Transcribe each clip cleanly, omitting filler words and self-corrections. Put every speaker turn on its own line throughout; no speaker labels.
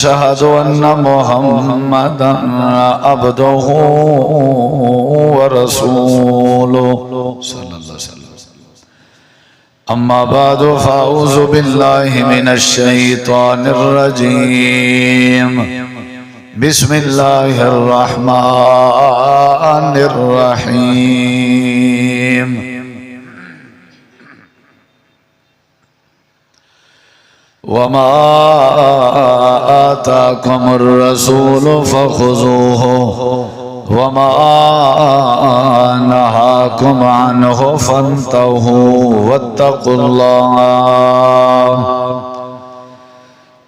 أشهد أن محمدا عبده ورسوله صلى الله عليه وسلم. أما بعد فأعوذ بالله من الشيطان الرجيم. بسم الله الرحمن الرحيم. وما آتاكم الرسول فخذوه وما نهاكم عنه فانتهوا واتقوا الله.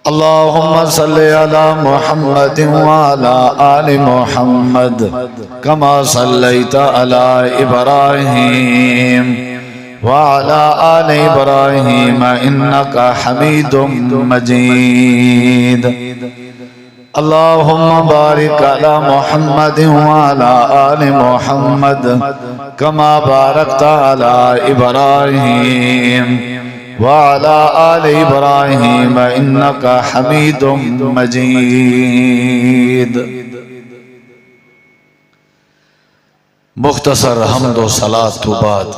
اللهم صل على محمد وعلى آل محمد كما صليت على إبراهيم وعلى آل إبراهيم إنك حميد مجيد. اللهم بارك على محمد وعلى آل محمد كما باركت على إبراهيم وعلى آل إبراهيم إنك حميد مجيد. مختصر حمد و صلاة تو بعد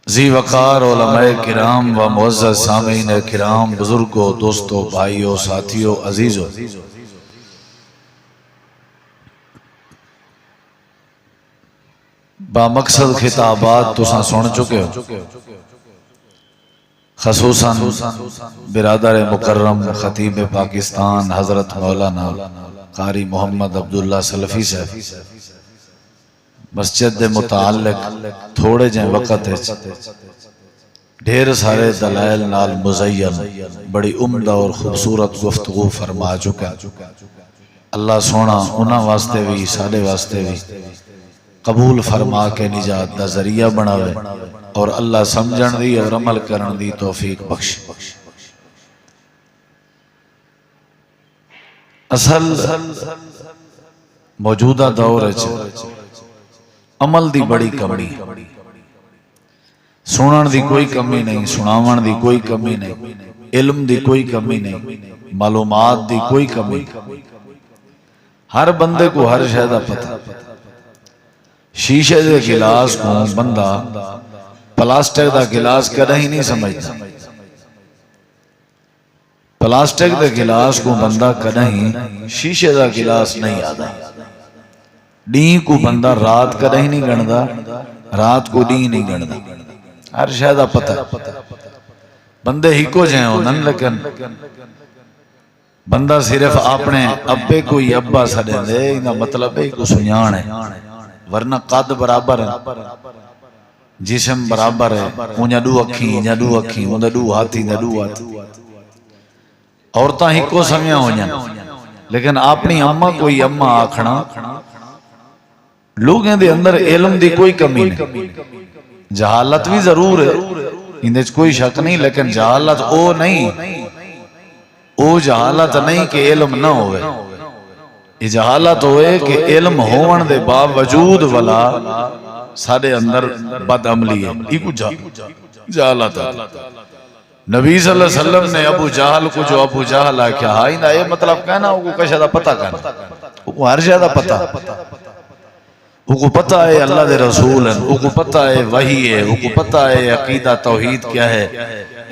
ذی وقار علماء کرام و معزز سامعین کرام، بزرگوں، دوستوں، بھائیوں، ساتھیوں، عزیزوں، با مقصد خطابات تساں سن چکے ہو، خصوصاً برادر مکرم خطیب پاکستان حضرت مولانا قاری محمد عبداللہ سلفی صاحب مسجد دے متعلق تھوڑے جائیں وقت ہے ڈھیر سارے دلائل نال مزین بڑی عمدہ اور خوبصورت گفتگو فرما چکا. اللہ سونا انہاں واسطے بھی سارے واسطے بھی قبول فرما کے نجات دا ذریعہ بناوے اور اللہ سمجھن دی اور عمل کرن دی توفیق بخش. اصل موجودہ دور ہے عمل دی بڑی کمی، سنن دی کوئی کمی نہیں، سناون دی کوئی کمی نہیں، علم دی کوئی کمی نہیں، معلومات دی کوئی کمی نہیں. ہر بندے کو ہر شے دا پتہ. شیشے دے گلاس کو بندہ پلاسٹک دا گلاس کدی ہی نہیں سمجھتا. پلاسٹک دے گلاس کو بندہ کدی شیشے دا گلاس نہیں آتا. ڈین کو بندہ رات کا نہیں گندا، رات کو ڈین نہیں گندا. ہر شے دا پتہ بندے ہی کو جائیں ہونن، لیکن بندہ صرف اپنے ابے کو ہی ابا سڈے دے، انہا مطلب ہے کو سنیان ہے، ورنہ قد برابر ہے، جسم برابر ہے، انہا دو اکھی انہا دو اکھی انہا دو ہاتھی انہا دو ہاتھی. عورتاں ہی کو سمیاں ہونیاں، لیکن اپنی اماں کوئی اماں آکھنا. لوگوں دے اندر علم دی کوئی کمی نہیں، جہالت بھی ضرور ہے، اندھے کوئی شک نہیں، لیکن جہالت او نہیں، او جہالت نہیں کہ علم نہ ہوئے. یہ جہالت ہوئے کہ علم ہون دے باوجود والا سارے اندر بد عملی ہے. یہ کو جہالت ہے. نبی صلی اللہ علیہ وسلم نے ابو جہل کو جو ابو جہل آکھیا ہاں یہ مطلب کہنا وہ کو کشہ دا پتہ کرنا، وہ ہر شے دا پتہ، وہ کو پتہ ہے اللہ دے رسول ہیں، وہ کو پتہ ہے وحی ہے، وہ کو پتہ ہے عقیدہ توحید کیا ہے،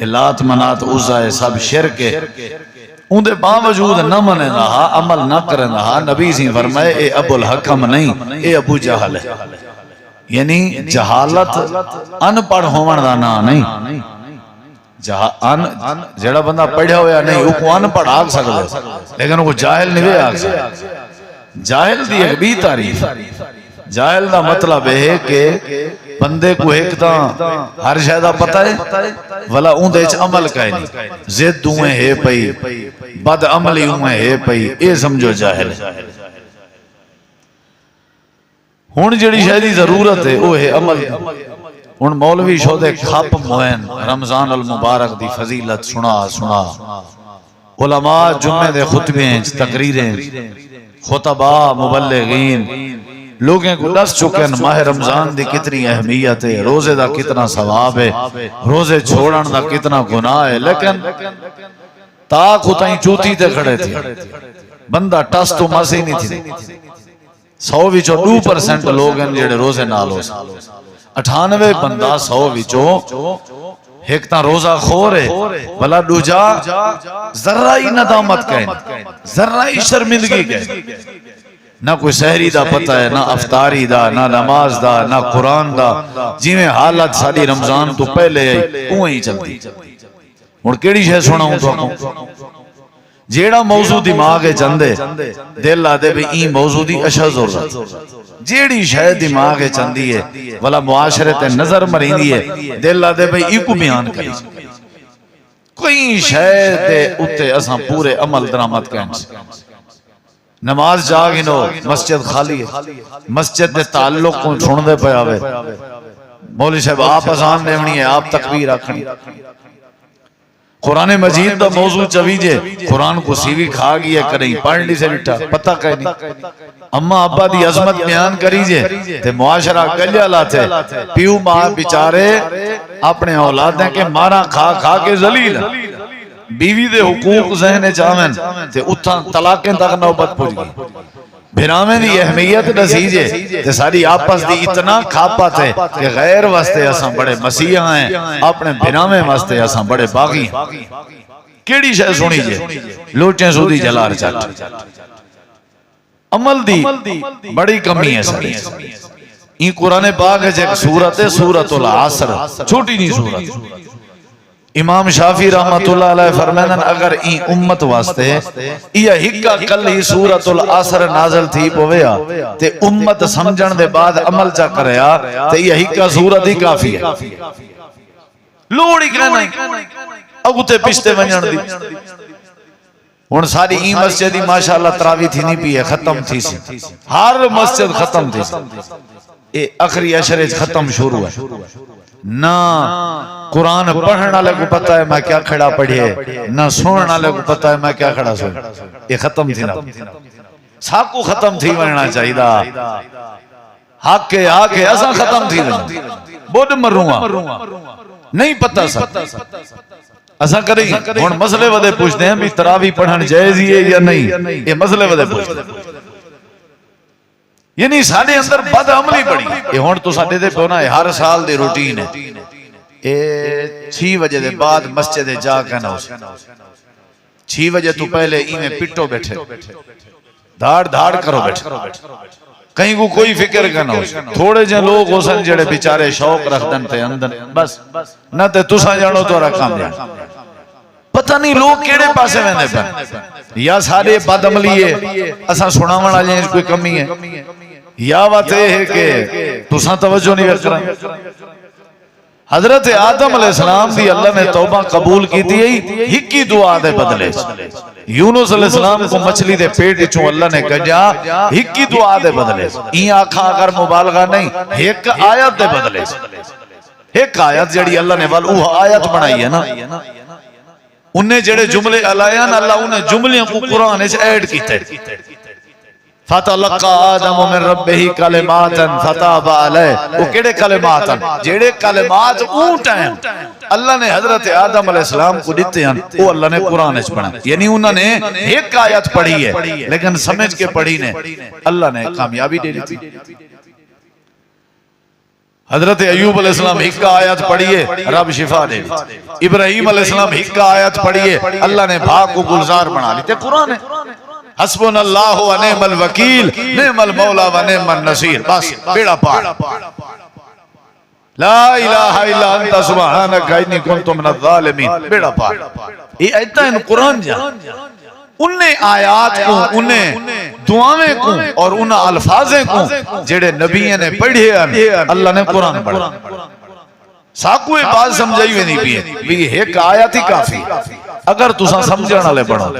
لات منات عزا ہے، سب شرک ہے. ان دے باوجود نہ منے رہا، عمل نہ کرن رہا. نبی سے فرمائے اے ابو الحکم نہیں، اے ابو جہل ہے. یعنی جہالت ان پڑھ ہومن دا نا نہیں. جڑا بندہ پڑھا ہویا نہیں وہ کو ان پڑھ آگ سکتا ہے، لیکن وہ جاہل نہیں آگ سکتا. جاہل دی ایک بھی تعریف. جاہل دا مطلب ہے کہ بندے کو ایک دا ہر شے دا پتہ ہے ولا اون دے وچ عمل کائے نہیں، زد ہوئے ہے پئی، بد عملی ہوئے ہے پئی، اے سمجھو جاہل ہے. ہن جڑی شے دی ضرورت ہے وہ ہے عمل. ہن مولوی شودے کھپ موین رمضان المبارک دی فضیلت سنا علماء جمعے دے خطبے تقریریں خطباء مبلغین لوگوں کو دس چکے ہیں ماہ رمضان دی کتنی اہمیت ہے، روزے دا کتنا ثواب ہے، روزے چھوڑن دا کتنا گناہ ہے، لیکن تاک اتائیں چوتی تے کھڑے تھے، بندہ ٹس تو ماسی نہیں تھی۔ 100 وچوں 2% لوگ ہیں جڑے روزے نال ہو، 98 بندہ 100 وچوں ایک تا روزہ خور ہے، بلا دوجا ذرہ ہی ندامت کہیں، ذرہ ہی شرمندگی کہیں، نہ کوئی سحری دا پتہ ہے، نہ افطاری دا، نہ نماز دا، نہ قرآن دا، جی میں حالت ساری رمضان تو پہلے ہے اوہ ہی چلتی۔ اور کیڑی شے سونا ہوں تو آکوں جیڑا موضوع دماغ چندے دل آدھے بھی این موضوع دی اشہ ضرورت، جیڑی شے دماغ چندی ہے والا معاشرت نظر مرین ہے دل آدھے بھی ای کو بیان کری، کوئی شے دے اتے اساں پورے عمل درامت کہیں۔ نماز جاگنو مسجد خالی ہے، مسجد دے تعلق کو چھوڑ دے پہ آوے، مولوی صاحب آپ اذان دیونی ہے، آپ تکبیر آکھنی، قرآن مجید دا موضوع چویجے، قرآن کو سیوی کھا گیا کریں، پڑھ لی سے لٹھا پتہ کہیں نہیں، اما ابا دی عظمت بیان کریجے تے معاشرہ گلیا لاتے، پیو ماں بیچارے اپنے اولادیں کے مارا کھا کھا کے ذلیل، بیوی دے حقوق ذہن چاہمن تے اتھا طلاقیں تک نوبت پوچھ گئی، بھرامیں دی اہمیت نسیجے تے ساری آپس دی اتنا کھاپا تھے کہ غیر واسطے اساں بڑے مسیح ہیں، اپنے بھرامیں واسطے اساں بڑے باغی ہیں۔ کیڑی شے سنی جے لوٹیں سودی جلار چاٹ، عمل دی بڑی کمی ہے ساری۔ این قرآن پاک ہے ایک سورت ہے، سورت العصر، چھوٹی نہیں سورت۔ امام شافی رحمت اللہ علیہ فرمائن اگر این امت واسطے یہ ہکا کل ہی سورت العصر نازل تھی پویا تے امت سمجھن دے بعد عمل چا کریا تے یہ ہکا سورت ہی کافی ہے، لوڑی کہنا ہے اگو تے پشتے ونجن دی۔ ان ساری این مسجدی ماشاءاللہ تراوی تھی نہیں پی ہے، ختم تھی سی، ہر مسجد ختم تھی سی، اے اخری عشرے ختم شروع ہے، نہ قرآن پڑھنا لے کو پتہ ہے میں کیا کھڑا پڑھئے، نہ سننا لے کو پتہ ہے میں کیا کھڑا سن، یہ ختم تھی نا، ساکو ختم تھی ورنہ چاہی دا، حق کے آکے ایسا ختم تھی ورنہ، بود مرونگا نہیں پتہ سا ایسا کریں ہون مسئلے ودے پوچھتے ہیں بھی تراوی پڑھن جائز ہی ہے یا نہیں، یہ مسئلے ودے پوچھتے ہیں، یعنی ساڑھے اندر بد عملی پڑی، یہ ہون تو ساڑھے دے پونا ہے ہر سال دے روٹین ہے، 6 بجے دے بعد مسجد جا کہنا ہو، 6 بجے تو پہلے میں پٹو بیٹھے، دھاڑ دھاڑ کرو بیٹھے، کہیں کو کوئی فکر کہنا ہو، تھوڑے جن لوگ ہو سن جڑے بیچارے شوق رکھ دن تے اندر، بس نہ تے تسا جانو تو رکھام جان، پتہ نہیں لوگ کیڑے پاسے ویندے پر، یا سارے بد عملی ہے، اساں سنا منا جائیں کوئی کمی ہے، یا بات ہے کہ تساں توجہ نہیں رکھنا۔ حضرت آدم علیہ السلام دی اللہ نے توبہ قبول کی تھی، ہکی دعا دے بدلے، یونس علیہ السلام کو مچھلی دے پیٹ چوں اللہ نے کہا ہکی دعا دے بدلے، این آنکھاں اگر مبالغہ نہیں، ایک آیت دے بدلے، ایک آیت جڑی اللہ نے وہ آیت بنائی ہے نا، انہیں جڑے جملے علائیان اللہ انہیں جملے کو قرآن اس ایڈ کیتے، فَتَلَقَّى آدَمُ مِن رَبِّهِ كَلِمَاتًا فَتَابَ عَلَيْهِ، وہ کیڑے کلمات ہیں جڑے کلمات اونٹ ہیں اللہ نے حضرت آدم علیہ السلام کو دیتے ہیں، وہ اللہ نے قرآن اس پڑھا، یعنی انہوں نے ایک آیت پڑھی ہے لیکن سمجھ کے پڑھی نے اللہ نے کامیابی دے دی تھی۔ حضرت ایوب علیہ السلام ایک آیت پڑھیے رب شفا دے دی، ابراہیم علیہ السلام ایک آیت پڑھیے اللہ نے بھاگ کو گلزار بنا لیتے، قرآن ہے، حسبنا اللہ و نعم الوکیل نعم المولا و نعم النصیر، بس بیڑا پار، لا الہ الا انت سبحانک انی کنت من الظالمین، بیڑا پار۔ یہ ایتا ہے قرآن جان، انہیں آیات کو، انہیں دعاویں کو اور انہیں الفاظیں کو جڑے نبیوں نے پڑھے اللہ نے قرآن پڑھا، ساکوے بات سمجھائی ہوئی نہیں پیئے بھی ایک آیت ہی کافی اگر تساں سمجھانا لے پڑھو،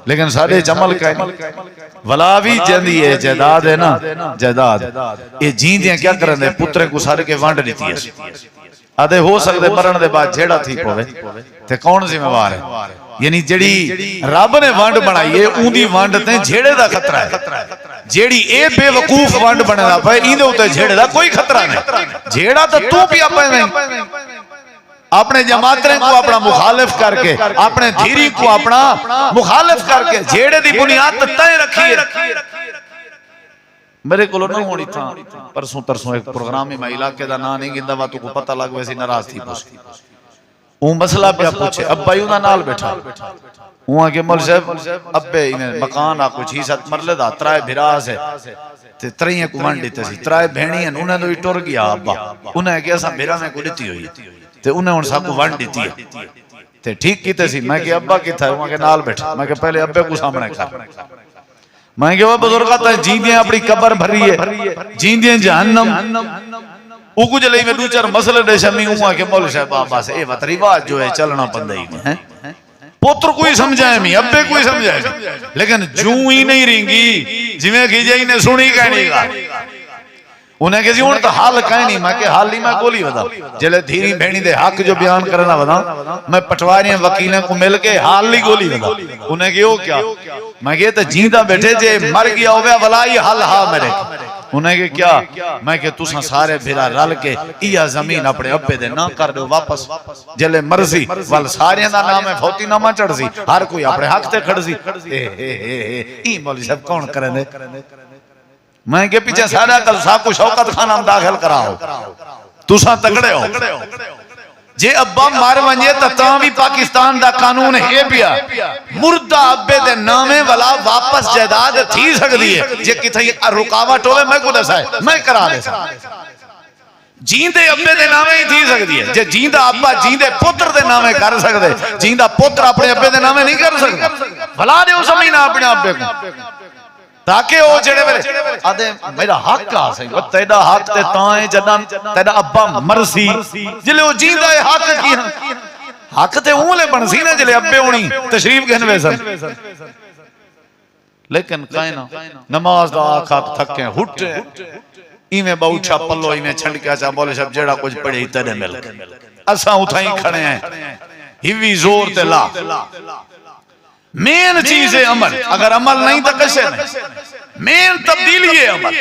لیکن سارے جمل کا نہیں، ولاوی جندی ہے جیداد ہے نا، جیداد یہ جیندیاں کیا کرن دے پترے کو سارے کے وانڈ لیتی ہے، آدھے ہو سکتے مرن دے بعد جھیڑا تھی پوے تے کون ذمہ وار ہے، یعنی جڑی رب نے وانڈ بنائی ہے اون دی وانڈ تے جھیڑے دا خطرہ ہے، جیڑی اے بے وقوف ونڈ بننا پے ایندے اوتے جھیڑے دا کوئی خطرہ نہیں. جھیڑا تو تو پیا پے نہیں. اپنے جماعتیں کو اپنا مخالف کر کے اپنے دھیری کو اپنا مخالف کر کے جھیڑے دی بنیاد تائیں رکھی ہے. میرے کو نہ ہونی تھا پرسوں ترسوں ایک پروگرام میں علاقے دا نا نہیں گندا وا تو کو پتہ لگ ویسی ناراض تھی پوچھ وہ مسئلہ پہ پوچھے ابا یوں دا نال بیٹھا ہوا کہ مول صاحب ابے مکان آ کچھ 6-7 مرلے دا ترائے بھراس ہے تے ترائیں کو ونڈ دیتے سی ترائے بہنی ہیں انہاں تو ٹر گیا ابا انہاں کہ اساں بھرا میں کو دتی ہوئی تے انہاں ہن سب کو ونڈ دتی ہے تے ٹھیک کیتے سی میں کہ ابا کتھا ہے ہوا کہ نال بیٹھا میں کہ پہلے ابے کو سامنے کر میں کہ وہ بزرگاں جیندیاں اپنی قبر بھری ہے جیندیاں جہنم او کچھ لئی میں دو چار مسئلے دے شمی ہوا کہ مول صاحب بس اے وت رواج جو ہے چلنا پندے ہی ہے پوتر کوئی سمجھائے میں ابے کوئی سمجھائے لیکن جوں ہی نہیں رینگی جویں کہ جے نے سنی کہنی گا انہیں کہ جی ہن تو حال کہنی میں کہ حال نہیں میں گولی ودا جلے دھیری بہنی دے حق جو بیان کرنا ودا میں پٹواریاں وکیلاں کو مل کے حال نہیں گولی ودا انہیں کہ او کیا میں کہ تے جیندا بیٹھے جے مر گیا ہویا ولائی حل ہا میرے انہیں کہ کیا میں کہ تساں سارے بھرا رل کے ایا زمین اپنے ابے دے نہ کر دو واپس جلے مرضی ول سارے دا نام ہے فوتی نامہ چڑھ سی ہر کوئی اپنے حق تے کھڑ سی ای مولوی صاحب کون کریں دے میں کہ پیچھے سارا کل صاحب کو شوکت خانہ داخل کراؤ تساں تکڑے ہو جے ابا مار ونجے تاں بھی پاکستان دا قانون ہے پیا مردہ ابے دے نامے والا واپس جائیداد تھی سکدی ہے جے کتھے رکاوٹ ہوے میں کو دسائے میں کرا دے سا جیندے ابے دے نامے ہی تھی سکدی ہے جے جیندہ ابا جیندے پتر دے نامے کر سکدے جیندہ پتر اپنے ابے دے نامے نہیں کر سکدا بھلا دے اس زمین اپنے ابے کو تاکہ وہ جڑے میرے آدھے میرا حق آ سہی وہ تیرا حق تے تائیں جدن تیرا ابا مرسی جلے وہ جیندہ ہے حق کی حق تے اون لے بن سی نا جلے ابے ہونی تشریف گھنوے سن لیکن کائنا نماز دا آکھا تھکیں ہٹے ایمیں باوچھا پلو ایمیں چھنڈ کیا چاہ بولے شب جیڑا کچھ پڑے ہی تیرے مل کے اساں اتھائیں کھڑے ہیں ہیوی زور تے لا مین چیز ہے عمل اگر عمل نہیں تو کسے نہیں مین تبدیلی ہے عمل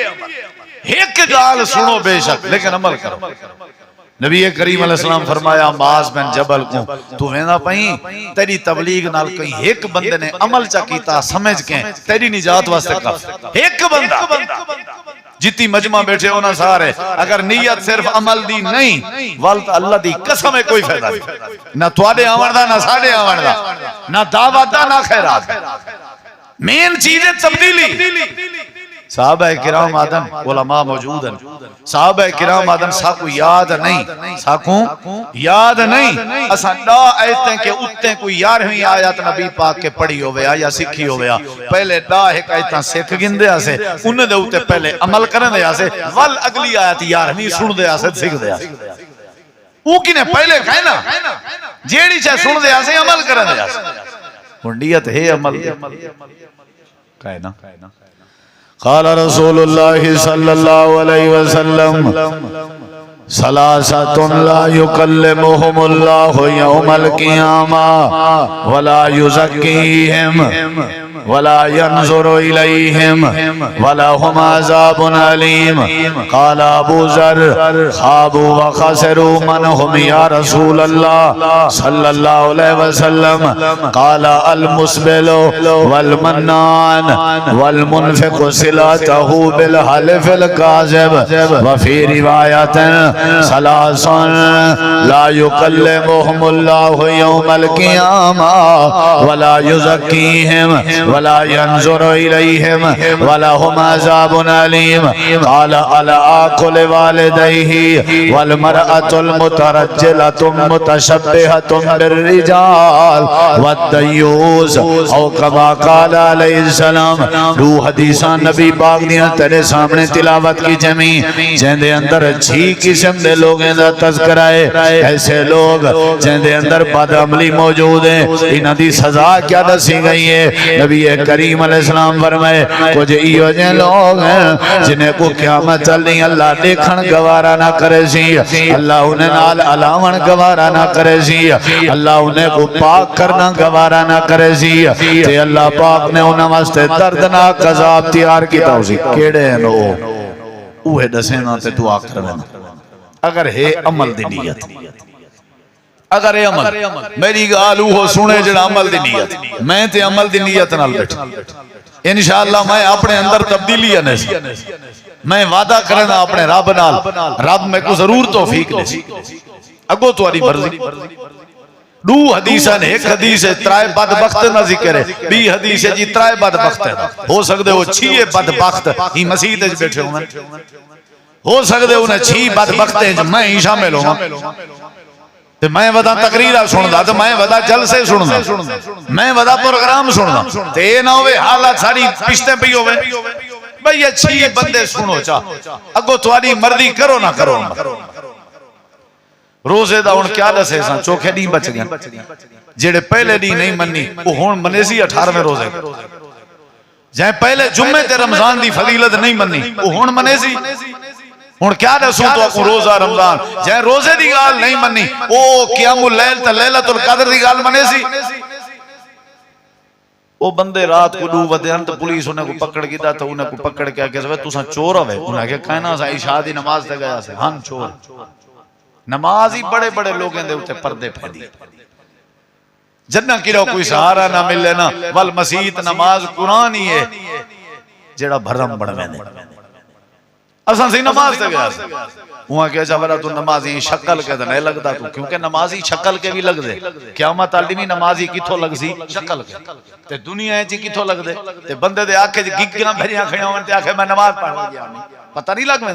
ایک گال سنو بے شک لیکن عمل کرو نبی کریم علیہ السلام فرمایا معاذ بن جبل کو تو وینا پہیں تیری تبلیغ نال کہیں ایک بندے نے عمل چا کیتا سمجھ کے تیری نجات واسطے کافی ایک بندہ جتی مجمع بیٹھے ہونا سارے اگر نیت صرف عمل دی نہیں والت اللہ دی قسم ہے کوئی فائدہ نہیں نہ توڑے آوردہ نہ ساڑے آوردہ نہ دعوت دا نہ خیرات مین چیزیں تبدیلی صحابہ کرام آدم علماء موجود ہیں صحابہ کرام آدم ساکو یاد نہیں ساکو یاد نہیں اساں ڈا آیتیں کہ اتیں کوئی 11ویں آیات نبی پاک کے پڑھی ہویا یا سکھی ہویا پہلے ڈا ایک آیتاں سکھ گندے آسے انہیں دے اتے پہلے عمل کرنے دے آسے وال اگلی آیت 11ویں سن دے آسے سکھ دے آسے وہ کی نے پہلے کھائے نا جیڑی چاہے سن دے آسے عمل کرنے دے آسے ہنڈیت ہے عمل کہے نا قال رسول اللہ صلی اللہ علیہ وسلم ثلاثة لا يكلمهم الله يوم القيامة ولا يزكيهم ولا ينظر إليهم ولهم عذاب أليم قال أبو ذر خابوا وخسروا من هم يا رسول الله صلى الله عليه وسلم قال المسبل والمنان والمنفق صلته بالحلف الكاذب وفي رواية ثلاث لا يكلمهم الله يوم القيامة ولا يزكيهم ولا ينظر إليهم ولهم عذاب أليم قال ألا آكل والديه والمرأة المترجلة متشبهة بالرجال والديوز أو كما قال عليه السلام دو حدیثان نبی پاک دیاں تیرے سامنے تلاوت کی جمی جن دے اندر اچھی قسم دے لوگیں دا تذکرہ ہے ایسے لوگ جن دے اندر بد عملی موجود ہیں انہاں دی سزا کیا دسی گئی ہے نبی کریم علیہ السلام فرمائے کچھ ایو جن لوگ ہیں جنہیں کو قیامت چلنی اللہ دیکھن گوارا نہ کرے سی، اللہ انہیں نال علاون گوارا نہ کرے سی، اللہ انہیں کو پاک کرنا گوارا نہ کرے سی، تے اللہ پاک نے انہیں واسطے دردناک عذاب تیار کیتا ہو سی۔ کیڑے ہیں لو اوہ دسینا تے دعا کرنا اگر ہے عمل دی نیت، اگر ہے عمل میری گالو ہو سنے جڑا عمل دی نیت، میں تے عمل دی نیت نال بیٹھا انشاءاللہ میں اپنے اندر تبدیلی آنے سی، میں وعدہ کرنا اپنے رب نال، رب میں کو ضرور توفیق دے سی اگو تواری مرضی۔ دو حدیثاں نے، ایک حدیث ہے ترائے بدبخت نہ ذکر ہے، بی حدیث ہے جی ترائے بدبخت ہے، ہو سکتے وہ چھیے بدبخت ہی مسیح تے بیٹھے ہوں ہو سکتے انہیں چھی بدبخت ہیں جو میں ہی شامل ہوں تو میں ودا تقریرہ سندا تو میں ودا جلسے سندا میں ودا پروگرام سندا تو یہ نہ ہوئے حالات ساری پشتے پہ ہوئے بھئی اچھی بندے سنو چاہ اگو تواری مرضی کرو نہ کرو روزے دا ان کیا دسے سان چوکھے نہیں بچ گئے جیڑے پہلے نہیں نہیں منی وہ ہون منے سی 18ویں روزے جہاں پہلے جمعے تے رمضان دی فضیلت نہیں منی وہ ہون منے سی ہون کیا دسوں تو اکو روزہ رمضان جہاں روزے دی گال نہیں منی او قیام اللیل تا لیلۃ القدر دی گال منے سی وہ بندے رات کو ڈو ودے ہیں تو پولیس انہیں کو پکڑ گیا تو انہیں کو پکڑ کے کہ تو ساں چور ہوئے انہیں کہ کہنا سا عشاء دی نماز تے گیا سے ہم چور نماز ہی بڑے بڑے لوگیں دے ہوتے پردے پھیلی جنہ کی رو کوئی سہارا نہ ملے نا والمسیت نماز قرآن ہی ہے جیڑا بھرم بڑھوے دے اساں سی نماز تے گیا سے وہاں کہا جا بڑا تو نمازی شکل کے دنے لگتا تو کیونکہ نمازی شکل کے بھی لگ دے قیامت عالمی نمازی کتھو لگ سی شکل کے تے دنیا جی کتھو لگ دے تے بندے دے آکھے گگیاں بھریاں کھڑیاں ہوئے تے آکھے میں نماز پڑھ گیا پتہ نہیں لگ میں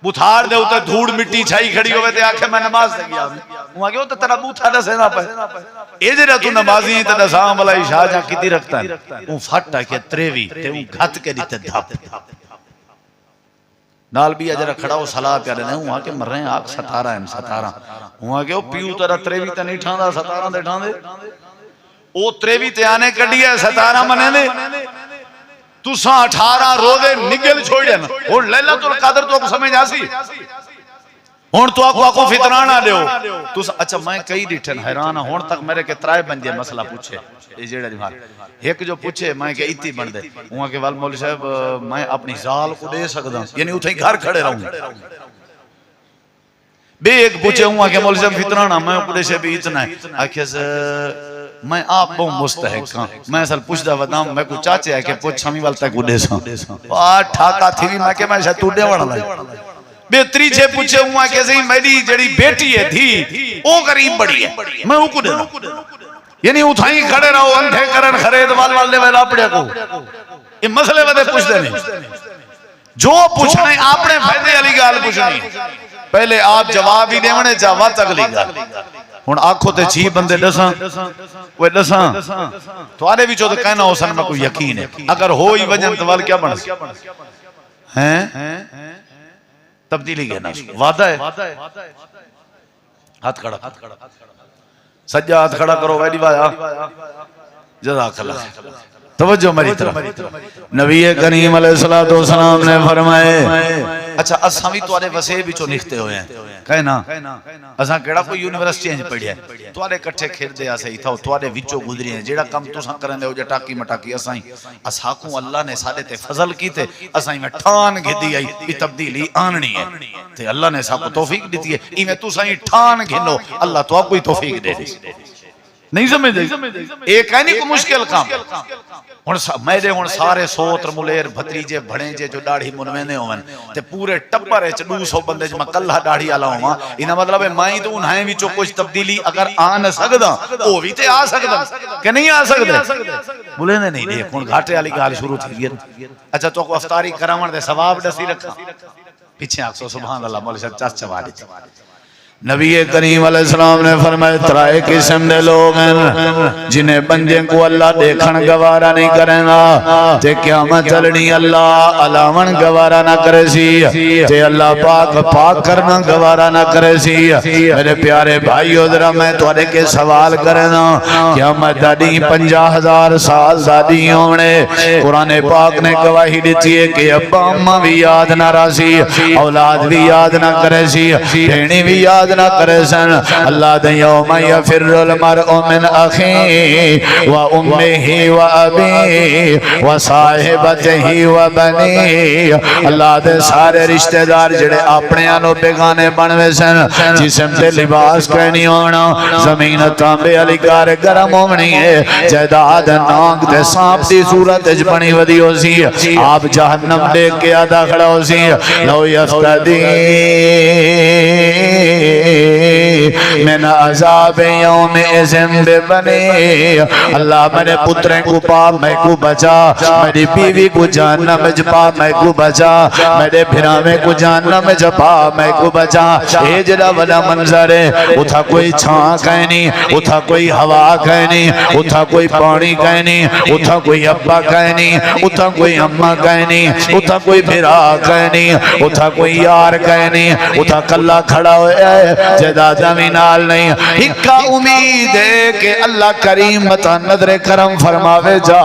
بوتھار دے ہوتے دھوڑ مٹی چھائی کھڑی ہوئے تے آکھے میں نماز دے گیا وہاں کہ ہوتا تیرا بوتھا دے سینا پہ اے جرہ تو نمازی ہیں تے نسام والا عشاء جہاں کتی رکھتا ہے وہ پھٹا کے تریوی تے وہ گھت کے دیتے دھاپ نال بھی اجرہ کھڑا ہو صلاح پیارے نہیں وہاں کے مر رہے ہیں آگ ستارہ ہیں ستارہ وہاں کے وہ پیو تیرا تریوی تے نہیں ٹھان دا ستارہ دے ٹھان دے او تریوی تے آنے کڑی ہے ستارہ منے دے تو ساں 18 روزے نگل چھوڑ جانا اور لیلۃ القدر تو کو سمجھ آسی ہون تو آکو فتنانا دیو تو اچھا میں کئی ڈیٹھن حیران ہون تک میرے کے ترائے بندے مسئلہ پوچھے یہ جیڑا دیمار ایک جو پوچھے میں کہ ایتی بن دے وہاں کے والمولی صاحب میں اپنی زال کو دے سکتا یعنی اتھے ہی گھر کھڑے رہوں بے ایک پوچھے وہاں کے مولی صاحب فتنانا میں اپنے سے بھی اتنا ہے آکھے میں آپ بہت مستحق ہاں میں اصل پوچھ دا ودام میں کو چاچے ہے کہ پوچھ ہمیں والتا کو دے ساں ٹھاکا تھی بھی میں کہ میں شاید تو دے وڑا لائے بے تریچے پوچھے ہوا کہ صحیح میری جڑی بیٹی ہے تھی او غریب بڑی ہے میں وہ کو دے رہا یعنی اتھائی کھڑے رہو اندھے کرن خرید والے ویلا پڑے کو یہ مسئلے ودے پوچھ دے نہیں جو پوچھنے آپ نے فائدے علی گال پوچھنی پہلے آپ جواب ہی دیونے جاوات اگلی گال ہون آنکھوں تے چھی بندے ڈساں وہ ڈساں تو آرے بھی چو تو کہنا ہو سن میں کوئی یقین ہے اگر ہوئی وجن توال کیا بڑھ ہیں تبدیلی گئے نا وعدہ ہے ہاتھ کھڑا سجا ہاتھ کھڑا کرو ویڈی بایا جزاک اللہ توجہ میری طرف نبی کریم علیہ السلام نے فرمائے اچھا اساں بھی توارے وسے بھی چو نکھتے ہوئے ہیں کہنا اساں کیڑا کوئی یونیورسٹی ہیں پڑھیا ہے توارے کٹھے کھیر دے آسے ہی تھا توارے وچو گزری ہیں جیڑا کم تو ساں کرنے ہو جا ٹاکی مٹاکی اساں ہی اساکوں اللہ نے سادے تے فضل کی تے اساں ہی میں ٹھان گھدی آئی یہ تبدیلی آننی ہے تے اللہ نے ساکوں توفیق دیتی ہے ہی میں تو ساں ہی ٹھان گھنو اللہ تو آپ کوئی توفیق دے دی نہیں سمجھ دے ایک ہے نہیں کو مشکل کام میرے ہون سارے سوتر ملیر بھتریجے بھڑیں جے جو ڈاڑھی منوینے ہوئن تے پورے ٹپر ہے 200 بندے جو میں کلہ ڈاڑھی آلا ہوں انہا مطلب ہے مائیں تو انہیں بھی چو کچھ تبدیلی اگر آن سکتا وہ بھی تے آ سکتا کہ نہیں آ سکتا بولے نہیں دے کون گھاٹے آلی گال شروع تھی گیا اچھا تو کو افطاری کرامان دے ثواب ڈسی رکھا پیچھے آکسو سبحان اللہ مولی صاحب چاس چوا دی نبی کریم علیہ السلام نے فرمایا ترائے قسم دے لوگ ہیں جنہیں بندے کو اللہ دیکھن گوارا نہیں کریں گا تے قیامت چلنی اللہ علاون گوارا نہ کرے سی تے اللہ پاک کرنا گوارا نہ کرے سی میرے پیارے بھائیو ذرا میں تھوڑے کے سوال کرنا قیامت دادی 50,000 سال دادی ہونے قرآن پاک نے گواہی دیتی ہے کہ ابا اماں بھی یاد نہ راسی اولاد بھی یاد نہ کرے سی بھینی بھی یاد نہ کرے سن اللہ دے یوم یفر المرء من اخی و امہ و ابی و صاحبتہ و بنی اللہ دے سارے رشتہ دار جڑے اپنے آنو بیگانے بنوے سن جسم تے لباس کہنی ہونا زمین تانبے علی کار گرم ہونی ہے جائداد نانگ تے سانپ دی صورت اج بنی ودی ہو سی آپ جہنم دیکھ کے آدھا کھڑا ہو سی لو یفتدی من عذاب یوم ازم ببنی اللہ میرے پتریں کو پا میں کو بچا میری بیوی کو جہنم جپا میں کو بچا میرے بھرامے کو جہنم جپا میں کو بچا اے جڑا والا منظر ہے اتھا کوئی چھان کہنی اتھا کوئی ہوا کہنی اتھا کوئی پانی کہنی اتھا کوئی ابا کہنی اتھا کوئی اماں کہنی اتھا کوئی بھرا کہنی اتھا کوئی یار کہنی اتھا کلا کھڑا ہوئے جدا زمینال نہیں ہکا امید ہے کہ اللہ کریم متا نظر کرم فرماوے جا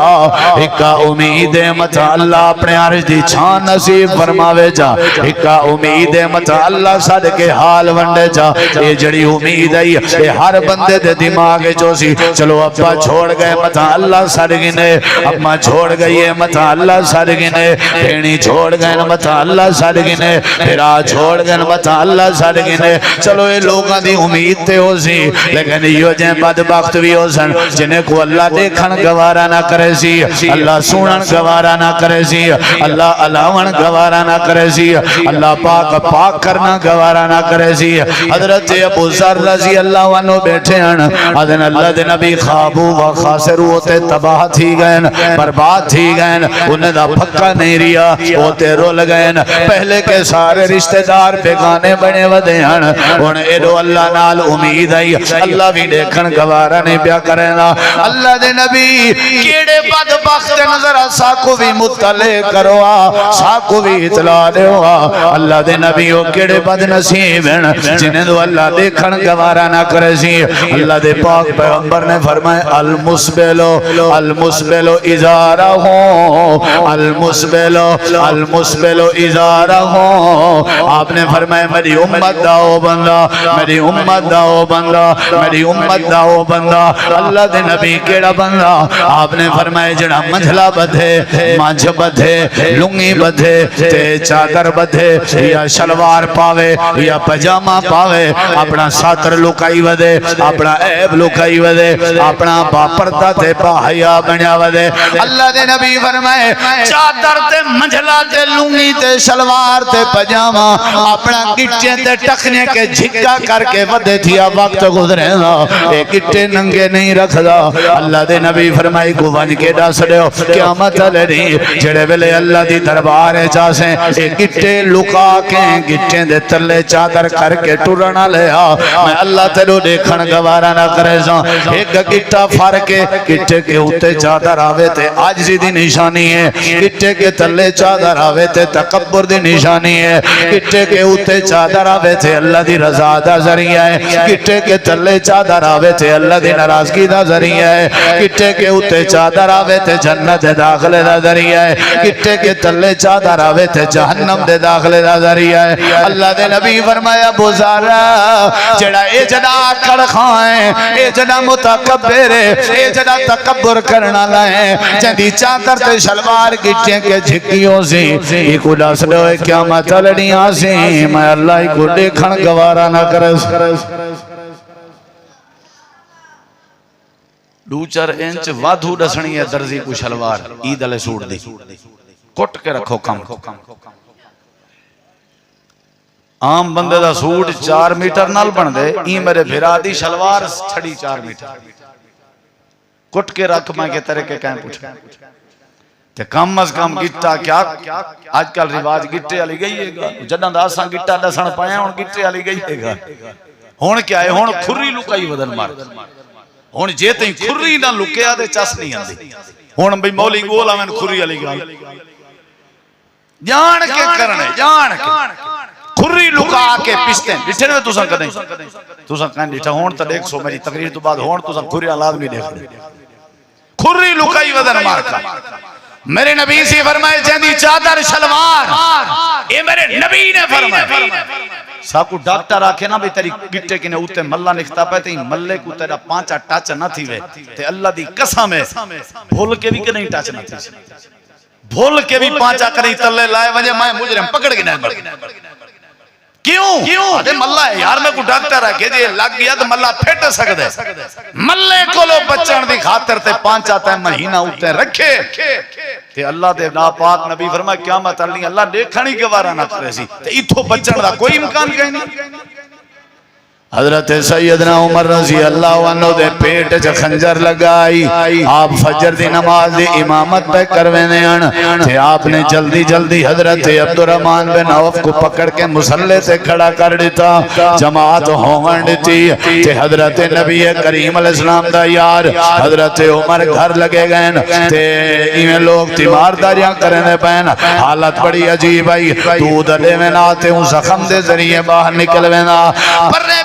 ہکا امید ہے متا اللہ اپنے عرش دی چھان نصیب فرماوے جا ہکا امید ہے متا اللہ صد کے حال ونڈے جا یہ جڑی امید ہے یہ ہر بندے دے دماغ جو سی چلو ابا چھوڑ گئے متا اللہ صد گنے اما چھوڑ گئی ہے متا اللہ صد گنے بھینی چھوڑ گئے متا اللہ صد گنے پھرا چھوڑ گئے متا اللہ صد گنے چلو یہ لوگاں دی امید تے ہو سی لیکن یہ جن بدبخت بھی ہو سن جنہیں کو اللہ دیکھن گوارا نہ کرے سی اللہ سونن گوارا نہ کرے سی اللہ علاون گوارا نہ کرے سی اللہ پاک کرنا گوارا نہ کرے سی حضرت ابو ذر رضی اللہ عنہ بیٹھے ہیں اذن اللہ دے نبی خوابو و خاسرو ہوتے تباہ تھی گئے برباد تھی گئے انہیں دا پھکا نہیں ریا ہوتے رول گئے پہلے کے سارے رشتہ دار بیگانے بنے ودے ہیں انہیں ایڈو اللہ نال امید آئی اللہ بھی دیکھن گوارا نہیں پیا کرنا اللہ دے نبی کیڑے بدبخت نظر ساکو بھی مطلع کروا ساکو بھی اطلاع دیوا اللہ دے نبی وہ کیڑے بد نصیب ہیں جنہیں دو اللہ دیکھن گوارا نہ کرے سی اللہ دے پاک پیغمبر نے فرمائے المسبلو ازارہ ہوں المسبلو ازارہ ہوں آپ نے فرمائے میری امت داؤ بندہ میری امت داؤ بندہ میری امت داؤ بندہ اللہ دے نبی کیڑا بندہ آپ نے فرمائے جڑا منجھلا بدھے مانجھ بدھے لنگی بدھے تے چادر بدھے یا شلوار پاوے یا پجامہ پاوے اپنا ساتر لکائی ودے اپنا عیب لکائی ودے اپنا باپردہ تے پاہیا بنیا ودے اللہ دے نبی فرمائے چادر تے منجھلا تے لنگی تے شلوار تے پجامہ اپنا گٹے تے ٹکنے کے جھکا کر کے ودے تھیا وقت گزرے گا ایک گٹے ننگے نہیں رکھ دا اللہ دے نبی فرمائی کو ون کے ڈاس دے ہو قیامت لڑی جڑے ویلے اللہ دی دربار چاسیں ایک گٹے لکا کے گٹے دے تلے چادر کر کے ٹرنا لیا میں اللہ تیرو دیکھن گوارا نہ کرے سا ایک گٹا فار کے گٹے کے ہوتے چادر آوے تے عاجزی دی نشانی ہے گٹے کے تلے چادر آوے تے تکبر دی نشانی ہے گٹے کے ہوتے چادر آوے تے اللہ دی رضا دا ذریعہ ہے گٹے کے تلے چادر آوے تے اللہ دی ناراضگی دا ذریعہ ہے گٹے کے ہوتے چادر آوے تے جنت داخلے دا ذریعہ ہے گٹے کے تلے چادر آوے تے جہنم دے داخلے دا ذریعہ ہے اللہ دے نبی فرمایا بزارا جڑا اے جڑا کڑ خائیں اے جڑا متکبر اے جڑا تکبر کرنا لائیں جدی چادر تے شلوار گٹے کے جھکیوں سے یہ کو ڈاس لوئے قیامت لڑیاں سے میں اللہ کو دیکھن گوارا نہ کرس دوچر انچ وادھو ڈسنی ہے درزی کو شلوار عید علیہ سوٹ دی کٹ کے رکھو کم عام بندے دا سوٹ 4 میٹر نال بن دے این میرے بھرا دی شلوار چھڑی 4 میٹر کٹ کے رکھ میں کے طریقے کہیں پوچھا تے کم از کم گٹا کیا آج کل رواج گٹے علی گئی ہے گا جدن دا آسان گٹا ڈسن پایا ہون گٹے علی گئی ہے گا ہون کیا ہے ہون کھری لکائی ودن مار ہون جے تیں کھری نہ لکیا دے چس نہیں آندی ہون بھئی مولی گولا میں کھری علی گال جان کے کرنے جان کے کھری لکا کے پشتے ڈٹھے نوے تو سن کدیں تو سن کہیں ڈٹھا ہون تا دیکھ سو میری تقریر تو بعد ہون تو سن کھری آلاد بھی دیکھ دے کھری لکائی ودن مار کا میرے نبی سے فرمائے جہاں چادر شلوار یہ میرے نبی نے فرمائے سب کو ڈاکٹر آکھے نا بھی تیری گٹے کنے اوتے ملہ نکھتا پہ تھی ملے کو تیرا پانچا ٹاچ نہ تھی وے تے اللہ دی قسم ہے بھول کے بھی کہ ٹاچ نہ تھی بھول کے بھی پانچا کریں تلے لائے وجہ میں مجرم پکڑ کے نہیں مر کیوں آدھے ملہ ہے یار میں کو ڈاکٹر ہے کہ جی لگ گیا تو ملہ پھیٹ سکتے ملے کو لو بچن دی خاطر تے پانچا تے مہینہ اوتے رکھے تے اللہ دے ناپاک نبی فرمائے قیامت اللہ اللہ دیکھنی گوارا نہ کرے سی تے اتھو بچن دا کوئی امکان کہیں نہیں حضرت سیدنا عمر رضی اللہ عنہ دے پیٹ چا خنجر لگائی آپ فجر دی نماز دی امامت پہ کروینے تے آپ نے جلدی جلدی حضرت عبدالرحمن بن عوف کو پکڑ کے مسلح سے کھڑا کر دیتا جماعت ہون دیتی تے حضرت نبی کریم علیہ السلام دا یار حضرت عمر گھر لگے گئے تے ایمیں لوگ تیمارداریاں کرنے پہن حالت بڑی عجیب آئی تو دلے میں ناتے ہوں زخم دے ذریعے باہر نکلوے نا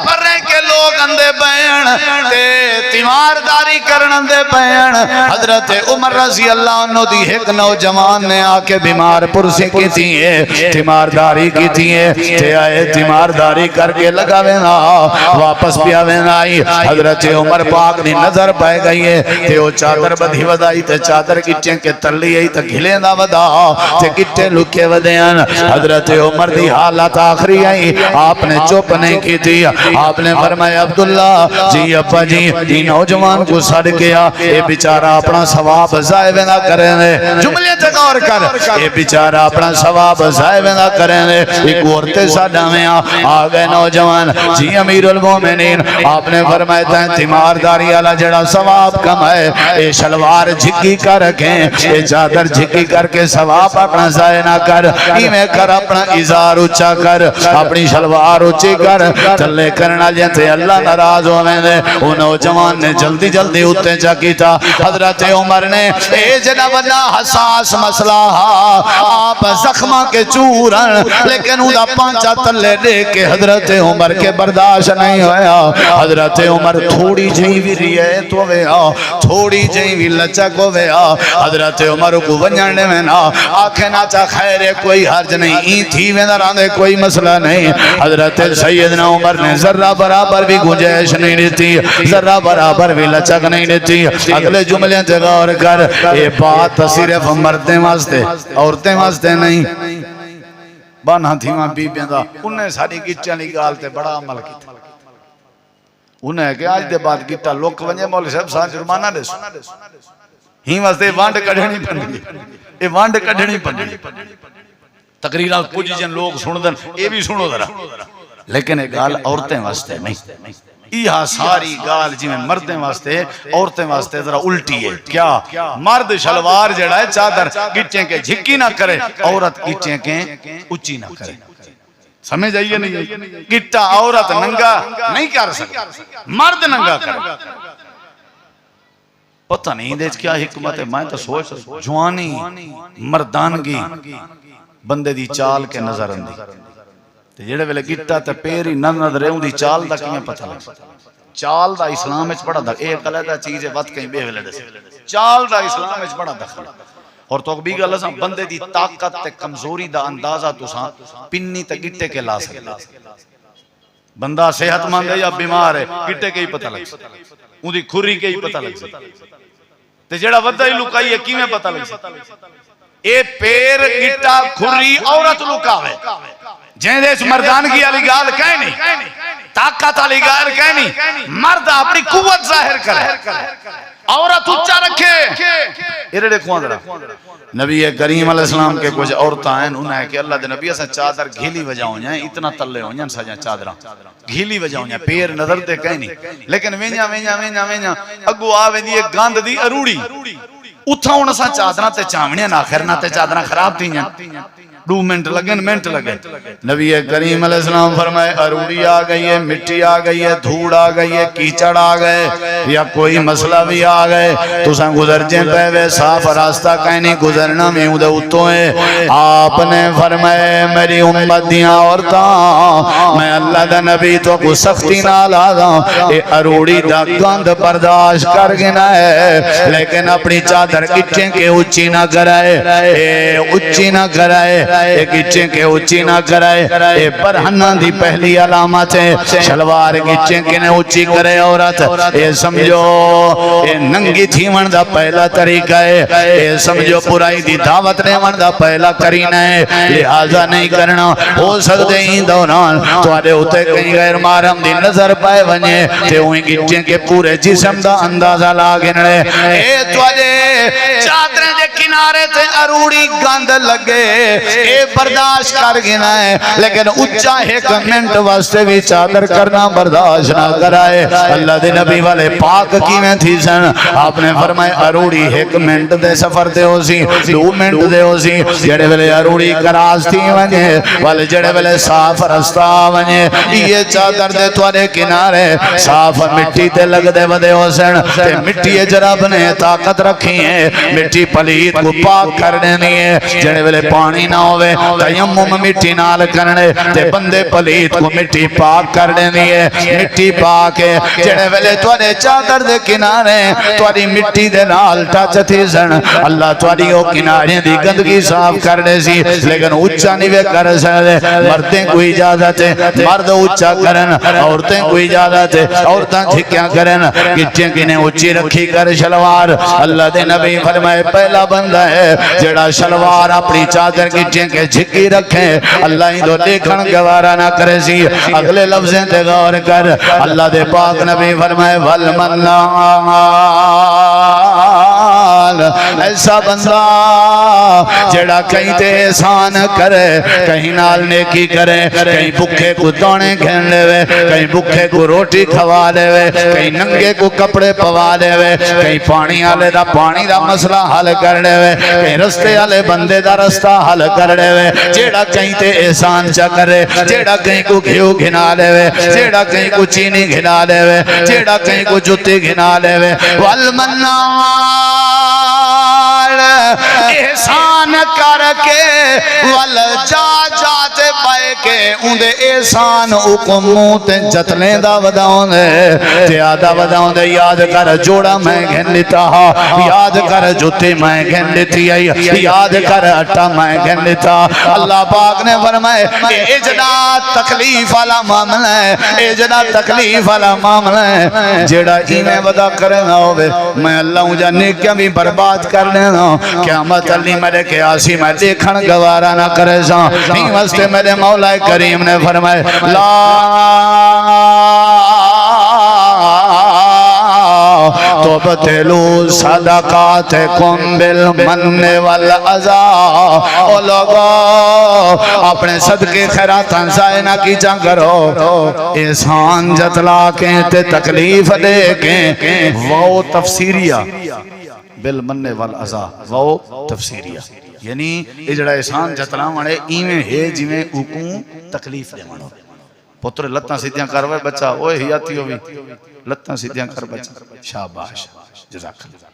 پرے کے لوگ اندے بیان تے تیمارداری کرن دے بیان حضرت عمر رضی اللہ عنہ دی ایک نوجوان نے آکے بیمار پرسی کی تھی ہے تیمارداری کی تھی ہے تے آئے تیمارداری کر کے لگا وینا واپس پیا وینا آئی حضرت عمر پاک نے نظر پائے گئی ہے تے وہ چادر بدھی ودائی تے چادر گٹیں کے تلی آئی تے گھلے نہ ودا تے گٹے لکے ودیان حضرت عمر دی حالت آخری آئی آپ نے چپ نہیں کی تھی آپ نے فرمایا عبداللہ جی ابا جی نوجوان کو سڑ گیا یہ بیچارہ اپنا ثواب ضائع نہ کریں جملے تک اور کر یہ بیچارہ اپنا ثواب ضائع نہ کریں ایک عورت ساڈا میں آ گئے نوجوان جی امیر المومنین آپ نے فرمایا تھا تیمارداری والا جڑا ثواب کم ہے یہ شلوار جھکی کر رکھیں یہ چادر جھکی کر کے ثواب اپنا ضائع نہ کر ایویں کر اپنا ازار اونچا کر اپنی شلوار اونچی کر چلے کرنا جیتے اللہ ناراض ہوئے دے وہ نوجوان نے جلدی جلدی اتے چا کیتا حضرت عمر نے اے جنہ بنا حساس مسئلہ آپ زخمہ کے چورن لیکن اُنہا پانچا تلے دے کے حضرت عمر کے برداشت نہیں ہویا حضرت عمر تھوڑی جہی بھی ریت ہویا تھوڑی جہی بھی لچک ہویا حضرت عمر کو ونجھنے میں نا آنکھیں نا چا خیر کوئی حرج نہیں این تھی میں نہ راندے کوئی مسئلہ نہیں حضرت سیدنا عمر نے ذرہ برابر بھی گنجائش نہیں دیتی ذرہ برابر بھی لچک نہیں دیتی اگلے جملے جگہ اور کر یہ بات صرف مردیں واسطے عورتیں واسطے نہیں بانا تھی وہاں بی بیندہ انہیں ساری گٹیاں نکالتے بڑا عمل کیتا انہیں کہ آج دے بعد گٹا لوک ونجے مولی صاحب سانچ جرمانہ دے سو ہی واسطے وانڈ کڑھنی پڑھنی یہ وانڈ کڑھنی پڑھنی تقریرہ پوجی جن لوگ سن دن یہ بھی سنو ذرا لیکن ایک گال عورتیں واسطے نہیں یہ ساری گال جی میں مردیں واسطے عورتیں واسطے ذرا الٹی ہے کیا مرد شلوار جڑا ہے چادر گٹیں کے جھکی نہ کرے عورت گٹیں کے اچھی نہ کرے سمجھ آئیے نہیں گٹا عورت ننگا نہیں کر سکتا مرد ننگا کرے پتہ نہیں دیکھ کیا حکمت ہے میں تو سوچ جوانی مردانگی بندے دی چال کے نظر اندی جڑے ویلے گٹا تے پیری نہ نظر ہوں دی چال دا کیوں پتہ لگ چال دا اسلام وچ بڑا دخل ایک علیحدہ چیز ہے وقت کہیں بے ویلے دے چال دا اسلام وچ بڑا دخل اور تو بھی گل اساں بندے دی طاقت تے کمزوری دا اندازہ تساں پنی تے گٹے کے لا سکتے بندہ صحت مند ہے یا بیمار ہے گٹے کے ہی پتہ لگ سکتا اون دی کھری کے ہی پتہ لگ سکتا تے جڑا ودا ہی لکائی ہے کیویں پتہ لگ سکتا اے پیر گٹا کھری عورت لکاوے جن دے مردانگی والی گال کہیں نہیں طاقت والی گال کہیں نہیں مرد اپنی قوت ظاہر کرے عورت اونچا رکھے ایرے دیکھو اندر نبی کریم علیہ السلام کے کچھ عورتاں ہیں انہیں کہ اللہ دے نبی اساں چادر گھیلی وجہ ہو جائیں اتنا تلے ہو جائیں سجا چادراں گھیلی وجہ ہو جائیں پیر نظر تے کہیں نہیں لیکن وینیا اگو آ ویندی ایک گاند دی اروڑی اتھا ہن اساں چادراں تے چاونیاں نہ آخر نہ تے چادراں خراب تھیاں 2 منٹ لگے نبی کریم علیہ السلام فرمائے اروڑی آ گئی ہے، مٹی آ گئی ہے، دھوڑ آ گئی ہے، کیچڑ آ گئے یا کوئی مسئلہ بھی آ گئے تو ساں گزر جیں پہ وے صاف راستہ کہیں نہیں گزرنا میں ہوں دے اتوں ہے۔ آپ نے فرمائے میری امت دیاں عورتاں میں اللہ دا نبی تو کو سختی نہ لادا اے اروڑی دا گند برداشت کر گنا ہے لیکن اپنی چادر کچھیں کے اچھی نہ کرائے، اے اچھی نہ کرائے، اے کچھیں کے اچھی نہ کرائے، اے برہنہ دی پہلی علامت ہے۔ شلوار کچھیں کے نے اچھی کرے عورت، اے سمجھو اے ننگی تھی من دا پہلا طریقہ ہے، اے سمجھو برائی دی دعوت نے من دا پہلا کرینہ ہے، لہذا نہیں کرنا۔ ہو سکتے ہی دوران تو آدھے ہوتے کہیں غیر محرم دی نظر پائے ونجے تے ہوئی کچھیں کے پورے جسم دا اندازہ لاغن رہے، اے تو آدھے چادریں دے کنارے تے اروڑی گند لگے، اے برداشت کر گنا ہے لیکن اچھا 1 منٹ واسطے بھی چادر کرنا برداشت نہ کرائے۔ اللہ دے نبی والے پاک کی میں تھی سن، آپ نے فرمائے اروڑی 1 منٹ دے سفر دے ہو سی، 2 منٹ دے ہو سی، جڑے ویلے اروڑی کراس تھی ونجے والے جڑے ویلے صاف رستہ ونجے یہ چادر دے توارے کنارے صاف مٹی تے لگ دے ودے ہو سن تے مٹی جراب نے طاقت رکھی ہے مٹی پلیت کو پاک کرنے نہیں ہے، جڑے ویلے پانی نہ ہوئے تیمم مٹی نال کرنے تے بندے پلیت کو مٹی پاک کرنے نہیں ہے، مٹی پاک ہے جڑے ویلے توارے چادر دے کنارے تواری مٹی دے نال ٹچ تھی سن اللہ تواری او کنارے دی گندگی صاف کرنے سی لیکن اچھا نہیں وے کر سکتے۔ مردیں کوئی اجازت ہے مرد اچھا کرن، عورتیں کوئی اجازت ہے عورتاں جھکیاں کرن، کچھیں کنے اچھی رکھی کر شلوار۔ اللہ دے نبی فرمائے پہلا بندہ ہے جڑا شلوار اپنی چادر کچھیں کے جھکی رکھیں اللہ ہی دو دیکھن گوارا نہ کرے سی۔ اگلے لفظیں تے غور کر، اللہ دے پاک نبی فرمائے والمنان ایسا بندہ جڑا کہیں تے احسان کرے، کہیں نال نیکی کرے، کہیں بکھے کو دونے گھن لے وے، کہیں بکھے کو روٹی کھوا لے وے، کہیں ننگے کو کپڑے پوا لے وے، کہیں پانی آلے دا پانی دا مسئلہ حل کر لے وے، کہیں رستے آلے بندے دا رستہ حل کر لے وے، جیڑا کہیں تے احسان چا کرے، جیڑا کہیں کو گھیو گھنا لے وے، جیڑا کہیں کو چینی گھنا لے وے، جیڑا کہیں کو جتی گھنا لے وے، والمنان احسان کر کے ول جا جاتے پائے کے اندے احسان حکموں تے جتلیں دا وداؤں دے تیادہ وداؤں دے یاد کر جوڑا میں گھن لیتا ہاں، یاد کر جوتے میں گھن لیتی ہے، یاد کر اٹھا میں گھن لیتا۔ اللہ پاک نے فرمائے اے جنا تکلیف والا معاملہ ہے، اے جنا تکلیف والا معاملہ ہے جیڑا ایمیں ودا کرنا ہوئے میں اللہ ہوں جانے کیا بھی برباد کرنے نا قیامت علی میرے کے آسی میں دیکھن گوارا نہ کرے سا۔ نہیں واسطے میرے مولا کریم نے فرمائے لا تبتلوا صدقاتکم بالمن والعزا، او لوگو اپنے صدقے خیراتاں ضائع نہ کیجا کرو، احسان جتلا کے تے تکلیف دے کے وہ تفسیریہ بالمن والعزا وہ تفسیریہ یعنی اجڑا احسان جتلا مڑے ایویں ہے جویں اوکوں تکلیف دے مڑو پتر لتاں سیدھیاں کروے بچہ اوے ہیاتی ہوئی لتاں سیدھیاں کر بچہ شاباش جزاک اللہ۔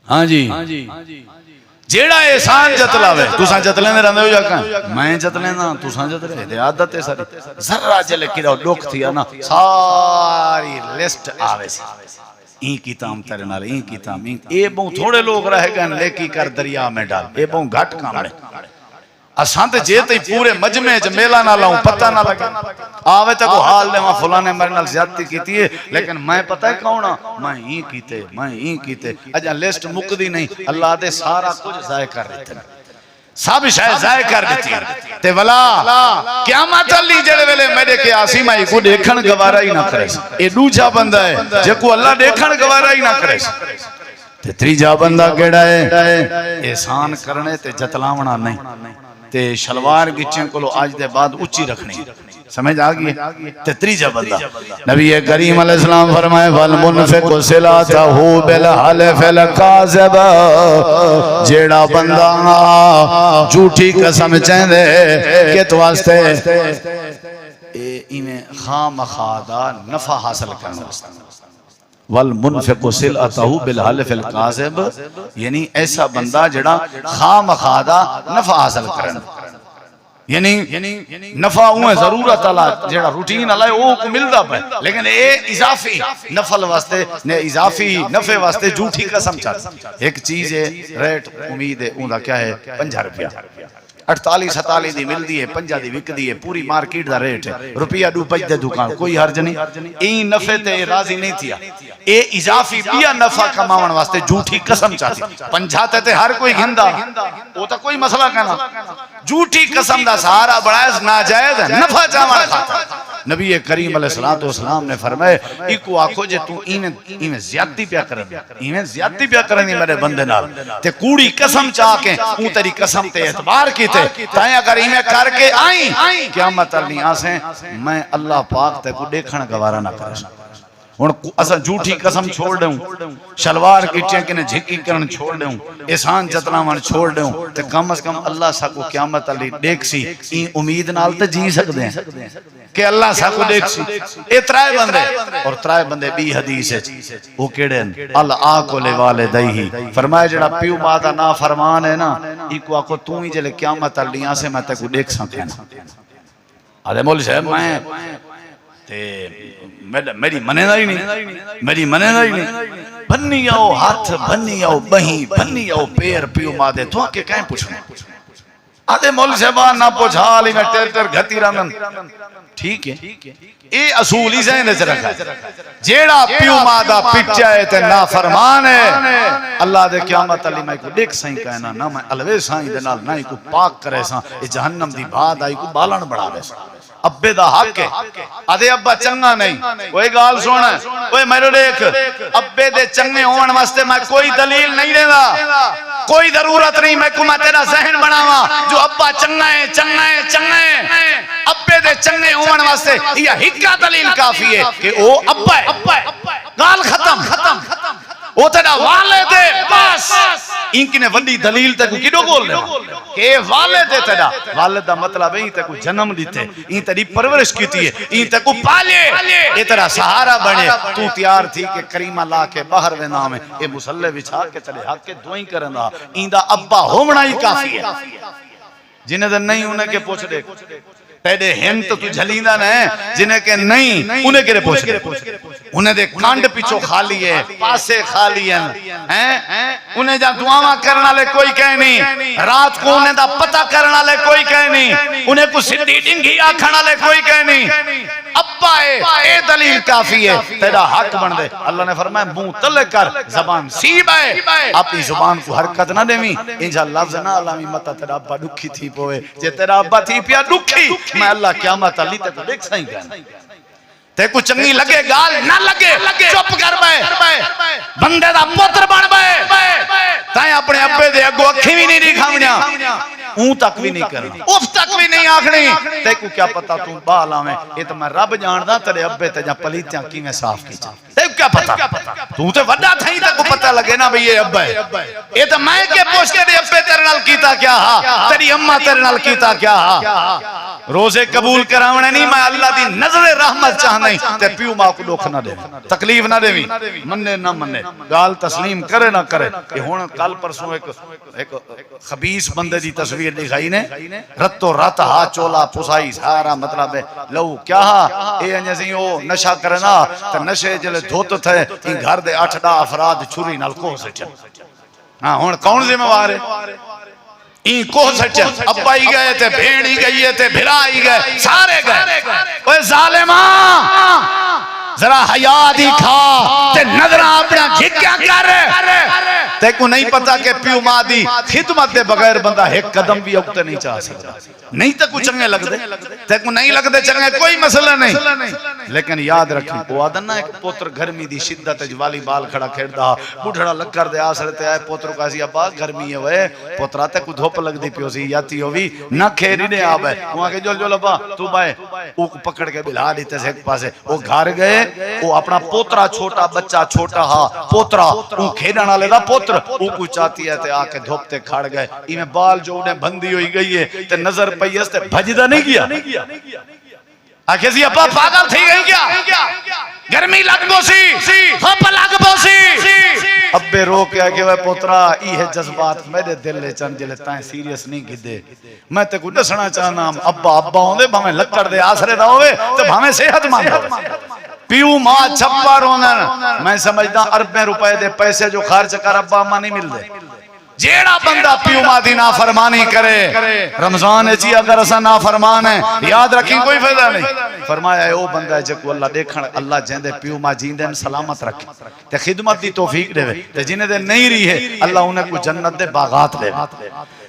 ہاں جی جیڑا احسان جتلاوے تساں جتلے نے رہندے ہو یا کہاں میں جتلے نا تساں جتلے دے عادت ہے ساری ذرہ جلے کی رہو لوک تھی نا ساری لسٹ آوے سی این کی تام ترے نال این کی تام اے بہوں تھوڑے لوگ رہ گئے لیکی کر دریا میں ڈال اے بہوں گھٹ کامڑے اساں تے جے تے پورے مجمع چ میلہ نہ لاؤں پتہ نہ لگے آوے تے کو حال دے وہاں فلانے میرے نال زیادتی کیتی ہے لیکن میں پتہ ہے کون ہاں میں ہی کیتے اجا لسٹ مکدی نہیں اللہ دے سارا کچھ ضائع کر دیتے سب شاید ضائع کر دیتی تے ولا قیامت علی جڑے ویلے میرے کے آسی مائی کو دیکھن گوارا ہی نہ کرے اے دوجا بندہ ہے جے کو اللہ دیکھن گوارا ہی نہ کرے تے تیجا بندہ کیڑا ہے احسان کرنے تے جتلاونا نہیں تے شلوار گچیں کو آج دے بعد اچھی رکھنی سمجھ آگئی تے تیجا بندہ نبی کریم علیہ السلام فرمائے والمنفق صلاتہ بالحلف الکاذب جیڑا بندہ جھوٹی قسم چاہندے کت واسطے ایویں خام خواہ نفع حاصل کرنا واسطے والمنفق صلاتہ بالحلف الکاذب یعنی ایسا بندہ جڑا خام خواہ نفع حاصل کرنا یعنی نفع ہوئے ضرورت اللہ جیڑا روٹین اللہ وہ کو ملدا پہ لیکن اے اضافی نفل واسطے نے اضافی نفع واسطے جھوٹی قسم چاہتا ایک چیز ہے ریٹ امید ہے اوندا کیا ہے 50 روپیہ 48 دی مل دی ہے 50 دی وک دی ہے پوری مارکیٹ دا ریٹ ہے روپیہ دو پج دے دکان کوئی حرج نہیں این نفع تے راضی نہیں تھیا اے اضافی بیا نفع کماون واسطے جھوٹی قسم چاہتی 50 تے ہر کوئی گھندا وہ تا کوئی مسئلہ کہنا جھوٹی قسم دا سہارا بڑھائے ناجائز ہے نفع چاہوان کھاتا نبی کریم علیہ السلام نے فرمائے ایکو آکھو جے تو ایمیں زیادتی پیا کرنی میرے بندے نال تے کوڑی قسم چاہ کے اون تیری قسم تے اعتبار کی تے تائیں اگر ایمیں کر کے آئیں قیامت علی آسیں میں اللہ پاک تے کو دیکھن گوارا نہ کریں اسا جھوٹی قسم چھوڑ دوں شلوار کی چینکنے جھکی کرن چھوڑ دوں احسان جتناون چھوڑ دوں تے کم از کم اللہ سا کو قیامت علی دیکھ سی این امید نال تے جی سکتے ہیں کہ اللہ سا کو دیکھ سی اے ترائے بندے اور ترائے بندے بھی حدیث ہے وہ کیڑے ہیں العاقل والدیہ فرمایا جڑا پیو ماں دا نا فرمان ہے نا ایکو آکو تو ہی جلے قیامت علی سے میں تے کو دیکھ سکیں آدھے مولی صاحب میں میری منیدہ ہی نہیں بھنی آؤ ہاتھ بھنی آؤ بہی بھنی آؤ پیر پیو مادے تو آکے کہیں پوچھنے آدھے مولی صاحبان نہ پوچھا لی میں ٹیٹر گھتی رہنن ٹھیک ہے اے اصول ہی ذہن سے رکھا جیڑا پیو مادہ پچھائے تے نافرمان ہے اللہ دے قیامت علی میں کو دیکھ سائیں کہنا نہ میں الوے سائیں دے نال نہ کو پاک کرے ساں اے جہنم دی بات آئی کو بالن بڑھا لے ساں ابے دا حق ہے آدھے ابا چنگا نہیں کوئی گال سونا ہے کوئی میرے دیکھ ابے دے چنگے ہون واسطے میں کوئی دلیل نہیں دے دا کوئی ضرورت نہیں میں کو میں تیرا ذہن بناوا جو ابا چنگا ہے ابے دے چنگے ہون واسطے یہ ہکا دلیل کافی ہے کہ او ابا ہے گال ختم وہ تیرا والد ہے بس انکی نے وڈی دلیل تے کو کیڑو گول لے کہ والد ہے تیرا والد دا مطلب ہے ان تے کو جنم دیتے ان تیری پرورش کیتی ہے ان تے کو پالے یہ تیرا سہارا بنے تو تیار تھی کہ کریمہ لا کے باہر وے نام ہے یہ مسلح بچھا کے چلے حق کے دعائیں کرنا ان دا ابا ہونا ہی کافی ہے جنہیں دن نہیں انہیں کے پوچھ دے پہلے ہن تو جھلیندہ نہ ہے جنہیں کہ نہیں انہیں کے پوچھ دے انہیں دے کانڈ پیچھو خالی ہے پاسے خالی ہیں انہیں جہاں دعاواں کرنا لے کوئی کہہ نہیں رات کو انہیں دا پتہ کرنا لے کوئی کہہ نہیں انہیں کو سندھی ڈنگی آکھنا لے کوئی کہہ نہیں ابا ہے اے دلیل کافی ہے تیرا حق بن دے اللہ نے فرمایا منہ تلے کر زبان سیب ہے اپنی زبان کو حرکت نہ دے انجا لفظ نہ علامی مطا تیرا ابا دکھی تھی پوئے جے تیرا ابا تھی پیا دکھی میں اللہ قیامت علی تے کو دیکھ سائیں گا تے کو چنگی لگے گال نہ لگے چپ کر بے بندے دا پتر بن بے تائیں اپنے ابے دے اگو اکھی بھی نہیں دکھاونیا اون تک بھی نہیں کرنا اف تک بھی نہیں آکھنی تے کو کیا پتا تو بال آویں یہ تو میں رب جاندہ تیرے ابے تے جا پلیتیاں کی میں صاف کی چاہتا تے کیا پتا تو تے وڈا تھائی تے کو پتا لگے نا بھئی یہ ابا ہے یہ تو میں کے پوچھ کے دے ابے تیرے نال کیتا کیا ہا تیری اممہ تیرے نال کیتا کیا ہا روزے قبول کراونے نہیں میں اللہ دی نظر رحمت چاہ نہیں تے پیو ماں کو دکھ نہ دے تکلیف نہ دے مننے نہ مننے گال تسلیم کرے نہ کرے یہ ہون کل پرسوں ایک خبیث بندے دی تصویر دکھائی نے رتو رت ہا چولا پسائی سارا مطلب ہے لو کیا ہا اے انجزی ہو نشہ کرنا تے نشے جلے دھوت تھے ان گھر دے 8 افراد چھری نال کوہ سے چل ہاں ہون کون ذمہ وار ہے این کوہ سچے ابا ہی گئے تھے بھیڑ ہی گئی تھے بھرا ہی گئے سارے گئے اوہ ظالمان ذرا حیاء دکھا تے نظرہ اپنا جھکیا کر تے کو نہیں پتا کہ پیو ماں دی خدمت دے بغیر بندہ ایک قدم بھی اگتے نہیں چاہ سکتا نہیں تے کو چنگے لگ دے تے کو نہیں لگ دے چنگے کوئی مسئلہ نہیں لیکن یاد رکھیں وہ آدھنا ایک پوتر گھرمی دی شدت والی بال کھڑا کھیڑ دا بڑھڑا لگ کر دے آسر تے آئے پوتر کا سی ابا گھرمی ہے وہ پوترہ تے کو دھوپ لگ دی پیو سی یاتی ہوئی نہ کھیری نے آب ہے وہاں کے جول ابا تو بائے وہ پکڑ کے بلا دیتے سے ایک پاسے وہ گھر گئے وہ اپنا پوترا چھوٹا بچہ چھوٹا ہا پوترا وہ کھیلنا والے دا پوتر وہ کو چاہتی ہے تے آ کے دھوپتے کھڑ گئے ایویں بال جو انہیں بندی ہوئی گئی ہے تے نظر پئی اس تے بھجدا نہیں گیا آکھے سی ابا پاگل تھی گئی کیا گرمی لگ بو سی دھوپ لگ بو سی ابے رو کے آگے وہ پوترا ای ہے جذبات میرے دل لے چند جلے تائیں سیریس نہیں گھدے میں تے کو دسنا چاہنا ابا ہوندے بھامیں لکڑ دے آسرے دا ہوئے تے بھامیں صحت مند ہوئے پیو ماں چھپا رونن میں سمجھدا اربیں روپے دے پیسے جو خرچ کر ابا ماں نہیں مل دے جیڑا بندہ پیو ماں دی نافرمانی کرے رمضان چی اگر اسا نافرمان ہے یاد رکھیں کوئی فائدہ نہیں فرمایا ہے او بندہ ہے جکو اللہ دیکھن اللہ جیندے پیو ماں جیندے سلامت رکھے تے خدمت دی توفیق دے تے جنہیں دے نہیں رہی ہے اللہ انہیں کو جنت دے باغات دے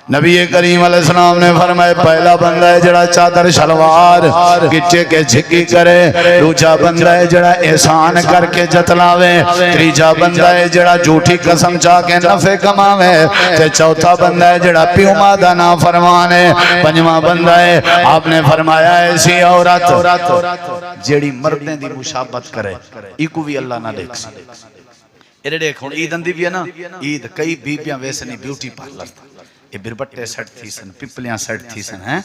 نبی کریم علیہ السلام نے فرمائے پہلا بندہ ہے جڑا چادر شلوار گچے کے جھکی کرے دوسرا بندہ ہے جڑا احسان کر کے جتلاوے تیسرا بندہ ہے جڑا جھوٹی قسم چاہ کے نفع کماوے تے چوتھا بندہ ہے جڑا پیو ماں دا نافرمان ہے پنجواں بندہ ہے آپ نے فرمایا ایسی عورت جڑی مردیں دی مشابہت کرے ایکو بھی اللہ نہ دیکھ سی ایڈے دیکھ ہن عید اندی بھی ہے نا عید کئی بیبیاں ویسے نہیں بیوٹی پارلر تھا یہ بربٹے سیٹ تھی سن پپلیاں سیٹ تھی سن ہیں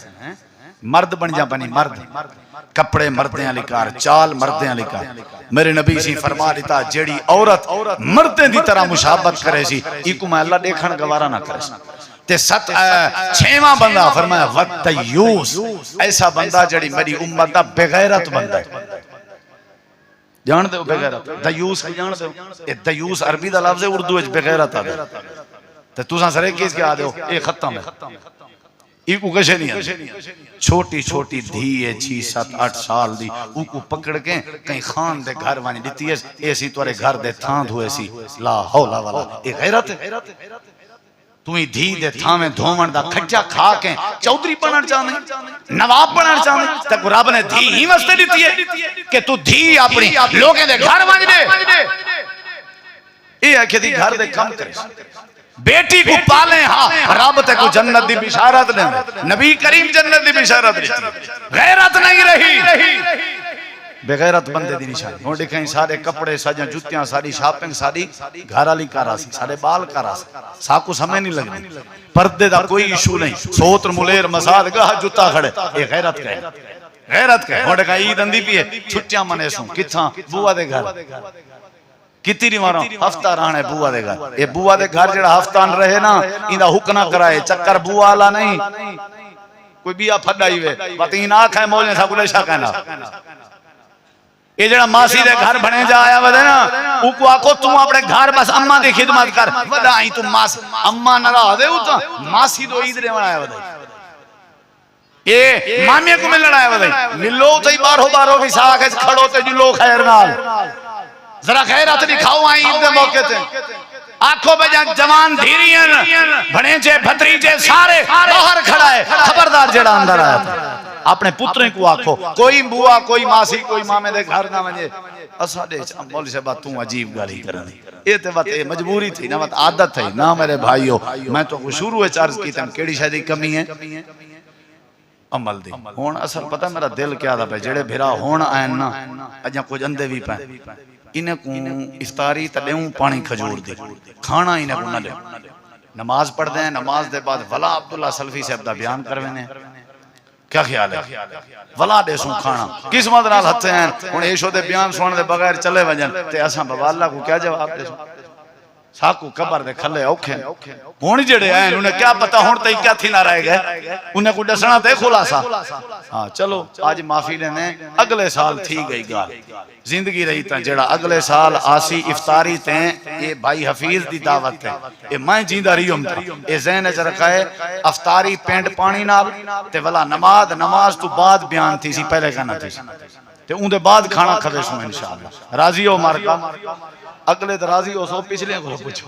مرد بن جا بنی مرد کپڑے مردیں علی کار چال مردیں علی کار میرے نبی سی فرما دیتا جیڑی عورت مردیں دی طرح مشابہت کرے سی ایکو میں اللہ دیکھن گوارا نہ کرے سی تے چھواں بندہ فرمایا وَالتَّیُّوس ایسا بندہ جڑی میری امت دا بغیرت بندہ ہے جان دے ہو بغیرت دیوس کی جان دے ہو دیوس عربی دا لفظ ہے اردو اچ بغیرت آ دے تو تُساں سرے کیس کے آدھے ہو اے ختم ہے ایک کو کشے نہیں ہے چھوٹی چھوٹی دھی ہے 6-7-8 سال دی او کو پکڑ کے کہیں خان دے گھر وانی دیتی ہے ایسی توارے گھر دے تھان دھوئے سی لا حولا والا اے غیرت ہے تمہیں دھی دے تھامیں دھومن دا کھٹیا کھا کے چودری پڑھنا چاہنے نواب پڑھنا چاہنے تک رب نے دھی ہی وستے دیتی ہے کہ تو دھی اپنی لوگیں دے گھر وانی دے اے ہے کہ دی گھر دے کم کرے بیٹی کو پالیں ہاں رب تے کو جنت دی بشارت دیں نبی کریم جنت دی بشارت دیں غیرت نہیں رہی بغیرت بندے دی نشان ہوں دیکھیں سارے کپڑے ساجاں جتیاں ساری شاپنگ ساری گھر والی کارا سی سارے بال کارا سی ساکو سمیں نہیں لگنے پردے دا کوئی ایشو نہیں سوتر ملیر مساد گاہ جتا کھڑے یہ غیرت کہے غیرت کہے ہوں دیکھیں عید اندی بھی ہے چھٹیاں منے سوں کتھاں بوا دے گھر کتی نہیں مارا ہفتہ رہنے بوا دے گھر یہ بوا دے گھر جڑا ہفتہ رہے نا اندہ حکم نہ کرائے چکر بوا آلا نہیں کوئی بیا پھڑائی ہوئے باتین آنکھ ہے مولنے سا کلے شاہ کہنا یہ جڑا ماسی دے گھر بھنے جا آیا ودے نا او کو آکو تم اپنے گھر بس اممہ دی خدمت کر ودا آئی تم اممہ نہ رہا دے ہوتا ماسی دو عید رہے آیا ودے یہ مامی کو مل رہا ہے ودے ملو تی بارو بھی ساکھ کھڑو تے جو لو خیر نال ذرا خیرات دکھاؤ آئیں عید دے موقع تے آنکھوں پہ جوان دھیریاں بھنیجے بھتریجے سارے باہر کھڑا ہے خبردار جڑا اندر آیا تھا اپنے پتریں کو آنکھو کوئی بوا کوئی ماسی کوئی مامے دے گھر نہ منجے اسا دے مولی سے بات توں عجیب گالی کرنی یہ تے بات مجبوری تھی نہ بات عادت تھی نہ میرے بھائیو میں تو شروع چارج کی تم کیڑی شاید کمی ہے عمل دی ہون اصل پتہ میرا دل کیا تھا پہ جڑے بھرا ہون آئین نا اجاں کچھ اندے بھی پہ انہیں کو افطاری تلیوں پانی کھجور دی کھانا انہیں کو نہ لے نماز پڑھ دیں نماز دے بعد ولا عبداللہ سلفی سے ابدا بیان کروینے کیا خیال ہے ولا دے سوں کھانا کس مدنال ہتھے ہیں انہیں ایشو دے بیان سوان دے بغیر چلے وجن تے اساں بابا اللہ کو کیا جواب دے سوں ساکو قبر دے کھلے اوکھے ہونی جڑے آئیں انہیں کیا پتا ہون تے کیا تھی نہ رہے گئے انہیں کو ڈسنا تے خلاصہ ہاں چلو آج معافی لینے اگلے سال تھی گئی گال زندگی رہی تا جڑا اگلے سال آسی افطاری تیں یہ بھائی حفیظ دی دعوت ہے یہ میں جیندہ رہی ہوں تا یہ ذہن اچھ رکھائے افطاری پینٹ پانی نال تے ولا نماز تو بعد بیان تھی سی پہلے کہنا تھی تے اون دے بعد کھانا کھوے سوں انشاءاللہ راضی ہو مارکا اگلے درازی ہو سو پچھلے کو پوچھو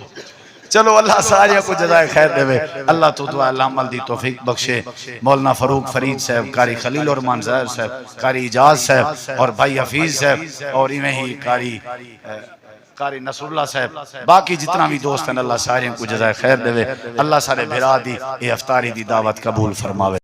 چلو اللہ سارے کو جزائے خیر دے اللہ تو دعا اللہ عمل دی توفیق بخشے مولانا فاروق فرید صاحب قاری خلیل الرحمان ظاہر صاحب قاری اجاز صاحب اور بھائی حفیظ صاحب اور ایویں ہی قاری نصر اللہ صاحب باقی جتنا بھی دوست ہیں اللہ سارے کو جزائے خیر دے اللہ سارے بھرا دی یہ افطاری دی دعوت قبول فرماوے